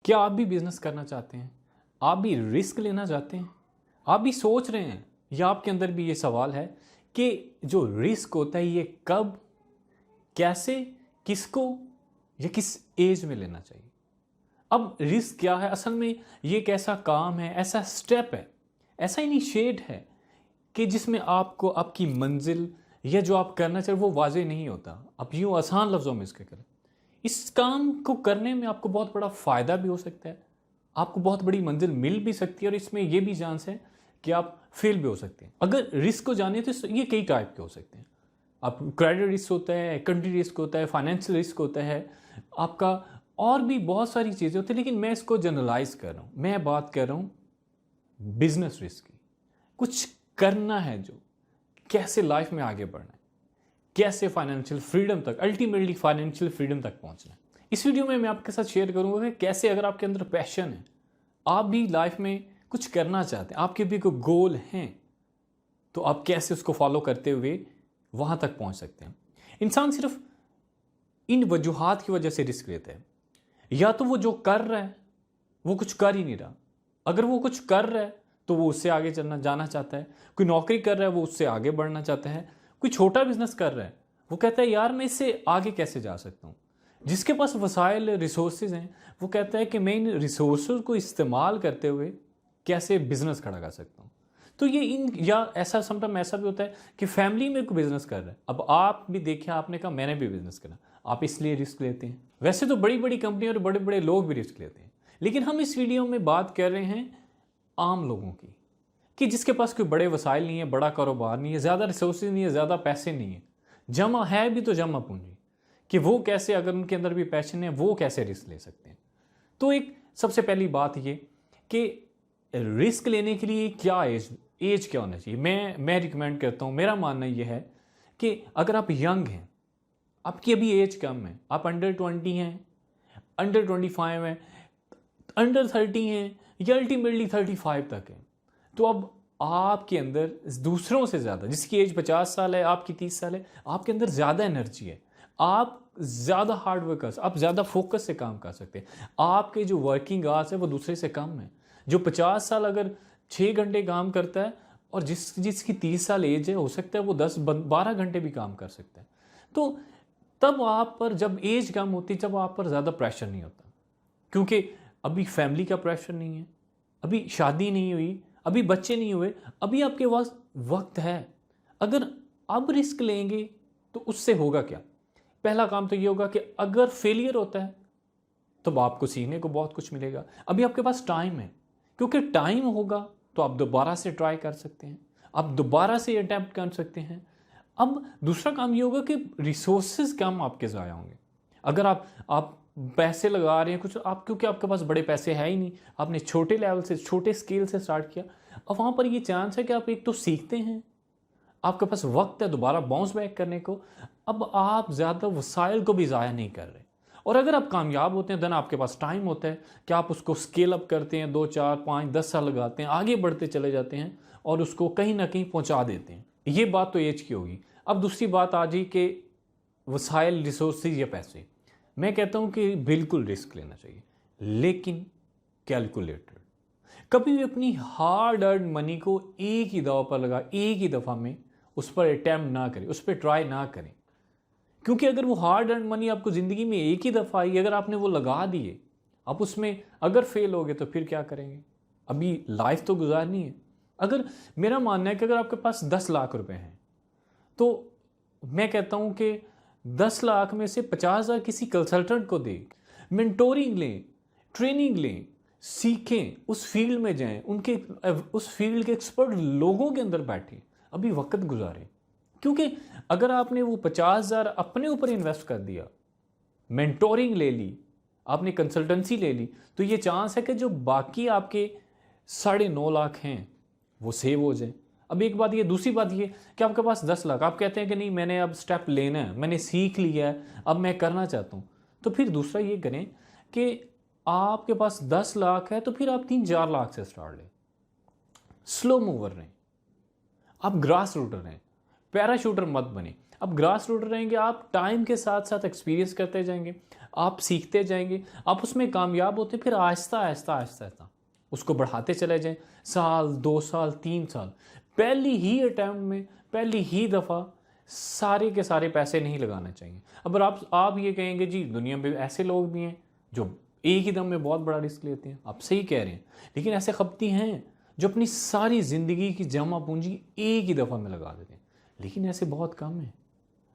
क्या आप भी बिजनेस करना चाहते हैं? आप भी रिस्क लेना चाहते हैं? आप भी सोच रहे हैं या आपके अंदर भी ये सवाल है कि जो रिस्क होता है ये कब, कैसे, किसको या किस एज में लेना चाहिए? अब रिस्क क्या है? असल में ये एक ऐसा काम है, ऐसा स्टेप है, ऐसा इनिशिएट है कि जिसमें आपको आपकी मंजिल या जो आप करना चाहिए वो वाज़ेह नहीं होता। आप यूँ आसान लफ्ज़ों में इसके करें। इस काम को करने में आपको बहुत बड़ा फ़ायदा भी हो सकता है, आपको बहुत बड़ी मंजिल मिल भी सकती है और इसमें ये भी चांस है कि आप फेल भी हो सकते हैं। अगर रिस्क को जाने तो ये कई टाइप के हो सकते हैं। आप क्रेडिट रिस्क होता है, कंट्री रिस्क होता है, फाइनेंशियल रिस्क होता है, आपका और भी बहुत सारी चीज़ें होती हैं, लेकिन मैं इसको जनरलाइज कर रहा हूँ। मैं बात कर रहा हूँ बिजनेस रिस्क की। कुछ करना है जो, कैसे लाइफ में आगे बढ़ना है, कैसे फाइनेंशियल फ्रीडम तक, अल्टीमेटली फाइनेंशियल फ्रीडम तक पहुंचना है। इस वीडियो में मैं आपके साथ शेयर करूंगा कि कैसे अगर आपके अंदर पैशन है, आप भी लाइफ में कुछ करना चाहते हैं, आपके भी कोई गोल हैं, तो आप कैसे उसको फॉलो करते हुए वहां तक पहुंच सकते हैं। इंसान सिर्फ इन वजूहात की वजह से रिस्क लेता है। या तो वो जो कर रहा है वो कुछ कर ही नहीं रहा। अगर वो कुछ कर रहा है तो वो उससे आगे चलना जाना चाहता है। कोई नौकरी कर रहा है वो उससे आगे बढ़ना चाहता है। कोई छोटा बिजनेस कर रहा है वो कहता है यार मैं इससे आगे कैसे जा सकता हूँ। जिसके पास वसाइल रिसोर्सेज हैं वो कहता है कि मैं इन रिसोर्सेज को इस्तेमाल करते हुए कैसे बिजनेस खड़ा कर सकता हूँ। तो ये इन या ऐसा समटाइम ऐसा भी होता है कि फैमिली में कोई बिजनेस कर रहा है। अब आप भी देखिए, आपने कहा मैंने भी बिजनेस करा, आप इसलिए रिस्क लेते हैं। वैसे तो बड़ी बड़ी कंपनी और बड़े बड़े लोग भी रिस्क लेते हैं, लेकिन हम इस वीडियो में बात कर रहे हैं आम लोगों की, कि जिसके पास कोई बड़े वसाइल नहीं है, बड़ा कारोबार नहीं है, ज़्यादा रिसोर्सेज नहीं है, ज़्यादा पैसे नहीं है, जमा है भी तो जमा पूंजी, कि वो कैसे, अगर उनके अंदर भी पैशन है, वो कैसे रिस्क ले सकते हैं। तो एक सबसे पहली बात ये कि रिस्क लेने के लिए क्या एज क्या होना चाहिए। मैं रिकमेंड करता हूँ, मेरा मानना यह है कि अगर आप यंग हैं, आपकी अभी एज कम है, आप अंडर 20 हैं, अंडर 25 हैं, अंडर 30 हैं या अल्टीमेटली 35 तक हैं, तो अब आपके अंदर दूसरों से ज़्यादा, जिसकी एज 50 साल है, आपकी 30 साल है, आपके अंदर ज़्यादा एनर्जी है, आप ज़्यादा हार्ड वर्कर्स, आप ज़्यादा फोकस से काम कर सकते हैं। आपके जो वर्किंग आवर्स है वो दूसरे से कम है। जो 50 साल अगर 6 घंटे काम करता है और जिसकी 30 साल एज है, हो सकता है वो 10-12 घंटे भी काम कर सकता है। तो तब आप पर जब एज कम होती, जब आप पर ज़्यादा प्रेशर नहीं होता, क्योंकि अभी फैमिली का प्रेशर नहीं है, अभी शादी नहीं हुई, अभी बच्चे नहीं हुए, अभी आपके पास वक्त है। अगर अब रिस्क लेंगे तो उससे होगा क्या? पहला काम तो ये होगा कि अगर फेलियर होता है तो आपको सीखने को बहुत कुछ मिलेगा। अभी आपके पास टाइम है, क्योंकि टाइम होगा तो आप दोबारा से ट्राई कर सकते हैं, आप दोबारा से अटैम्प्ट कर सकते हैं। अब दूसरा काम ये होगा कि रिसोर्सेज कम आपके ज़ाया होंगे। अगर आप पैसे लगा रहे हैं कुछ, आप क्योंकि आपके पास बड़े पैसे है ही नहीं, आपने छोटे लेवल से, छोटे स्केल से स्टार्ट किया, अब वहाँ पर ये चांस है कि आप एक तो सीखते हैं, आपके पास वक्त है दोबारा बाउंस बैक करने को, अब आप ज़्यादा वसाइल को भी ज़ाया नहीं कर रहे। और अगर आप कामयाब होते हैं देन आपके पास टाइम होता है कि आप उसको स्केल अप करते हैं, 2 4 5 10 साल लगाते हैं, आगे बढ़ते चले जाते हैं और उसको कहीं ना कहीं पहुंचा देते हैं। ये बात तो एज की होगी। अब दूसरी बात आ जी कि वसाइल, रिसोर्सेज या पैसे। मैं कहता हूँ कि बिल्कुल रिस्क लेना चाहिए, लेकिन कैलकुलेटेड। कभी भी अपनी हार्ड अर्न मनी को एक ही दाव पर लगा, एक ही दफ़ा में उस पर अटैम्प्ट ना करें, उस पर ट्राई ना करें। क्योंकि अगर वो हार्ड अर्न मनी आपको ज़िंदगी में एक ही दफ़ा आई, अगर आपने वो लगा दिए, आप उसमें अगर फेल हो गए तो फिर क्या करेंगे? अभी लाइफ तो गुजारनी है। अगर मेरा मानना है कि अगर आपके पास 10 लाख रुपए हैं तो मैं कहता हूं कि 10 लाख में से 50,000 किसी कंसल्टेंट को दें, मेंटोरिंग लें, ट्रेनिंग लें, सीखें, उस फील्ड में जाएं, उनके उस फील्ड के एक्सपर्ट लोगों के अंदर बैठें, अभी वक्त गुजारें। क्योंकि अगर आपने वो 50,000 अपने ऊपर इन्वेस्ट कर दिया, मेंटोरिंग ले ली, आपने कंसल्टेंसी ले ली, तो ये चांस है कि जो बाकी आपके 9.5 लाख हैं वो सेव हो जाए। अब एक बात ये, दूसरी बात ये कि आपके पास 10 लाख, आप कहते हैं कि नहीं मैंने अब स्टेप लेना है, मैंने सीख लिया है, अब मैं करना चाहता हूँ, तो फिर दूसरा ये करें कि आपके पास 10 लाख है तो फिर आप 3-4 लाख से स्टार्ट लें। स्लो मूवर रहें, आप ग्रास रूटर रहें, पैराशूटर मत बने। अब ग्रास रूटर रहेंगे, आप टाइम के साथ साथ एक्सपीरियंस करते जाएंगे, आप सीखते जाएंगे, आप उसमें कामयाब होते, फिर आहिस्ता आहिस्ता आहिस्ता आहिस्ता उसको बढ़ाते चले जाएं। साल, 2 साल, 3 साल, पहली ही अटैम्प्ट में, पहली ही दफ़ा सारे के सारे पैसे नहीं लगाना चाहिए। अगर आप ये कहेंगे जी दुनिया में ऐसे लोग भी हैं जो एक ही दम में बहुत बड़ा रिस्क लेते हैं, आप सही कह रहे हैं, लेकिन ऐसे खपती हैं जो अपनी सारी ज़िंदगी की जमा पूंजी एक ही दफ़ा में लगा देते हैं। लेकिन ऐसे बहुत कम हैं,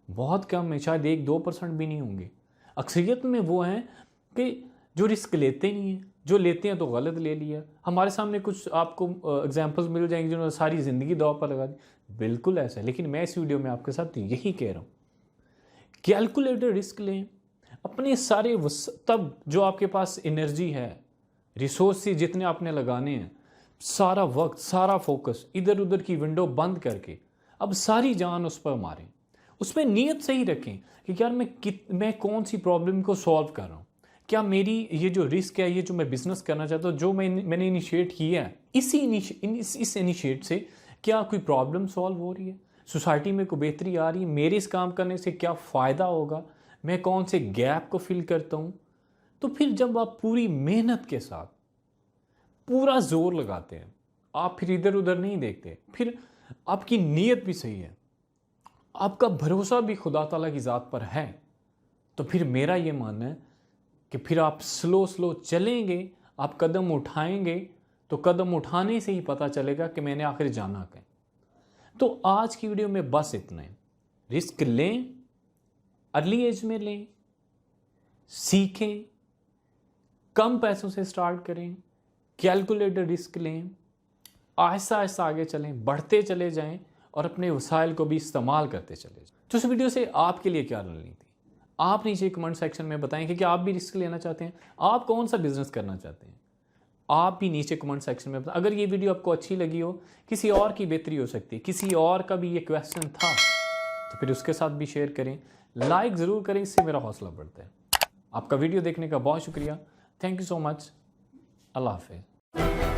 बहुत कम है, शायद 1-2% भी नहीं होंगे। अक्सरियत में वो हैं कि जो रिस्क लेते नहीं हैं, जो लेते हैं तो गलत ले लिया। हमारे सामने कुछ आपको एग्जांपल्स मिल जाएंगे जिन्होंने सारी ज़िंदगी दांव पर लगा दी, बिल्कुल ऐसा है। लेकिन मैं इस वीडियो में आपके साथ यही कह रहा हूँ, कैलकुलेटेड रिस्क लें। अपने सारे तब जो आपके पास एनर्जी है, रिसोर्सेज जितने आपने लगाने हैं, सारा वक्त, सारा फोकस इधर उधर की विंडो बंद करके अब सारी जान उस पर मारें। उसमें नीयत सही रखें कि यार मैं कौन सी प्रॉब्लम को सॉल्व कर रहा हूँ। क्या मेरी ये जो रिस्क है, ये जो मैं बिजनेस करना चाहता हूँ, जो मैंने इनिशिएट किया है, इस इनिशिएट से क्या कोई प्रॉब्लम सॉल्व हो रही है, सोसाइटी में कोई बेहतरी आ रही है, मेरे इस काम करने से क्या फ़ायदा होगा, मैं कौन से गैप को फिल करता हूँ। तो फिर जब आप पूरी मेहनत के साथ पूरा जोर लगाते हैं, आप फिर इधर उधर नहीं देखते, फिर आपकी नीयत भी सही है, आपका भरोसा भी खुदा ताला की ज़ात पर है, तो फिर मेरा ये मानना है कि फिर आप स्लो चलेंगे, आप कदम उठाएंगे, तो कदम उठाने से ही पता चलेगा कि मैंने आखिर जाना कहीं। तो आज की वीडियो में बस इतना है। रिस्क लें, अर्ली एज में लें, सीखें, कम पैसों से स्टार्ट करें, कैलकुलेटेड रिस्क लें, आहिस्ता आहिस्ता आगे चलें, बढ़ते चले जाएं और अपने वसाइल को भी इस्तेमाल करते चले जाएं। तो इस वीडियो से आपके लिए क्या रणनीति, आप नीचे कमेंट सेक्शन में बताएं कि क्या आप भी रिस्क लेना चाहते हैं, आप कौन सा बिजनेस करना चाहते हैं, आप भी नीचे कमेंट सेक्शन में बताएं। अगर ये वीडियो आपको अच्छी लगी हो, किसी और की बेहतरी हो सकती है, किसी और का भी ये क्वेश्चन था, तो फिर उसके साथ भी शेयर करें, लाइक ज़रूर करें, इससे मेरा हौसला बढ़ता है। आपका वीडियो देखने का बहुत शुक्रिया, थैंक यू सो मच, अल्लाह हाफिज़।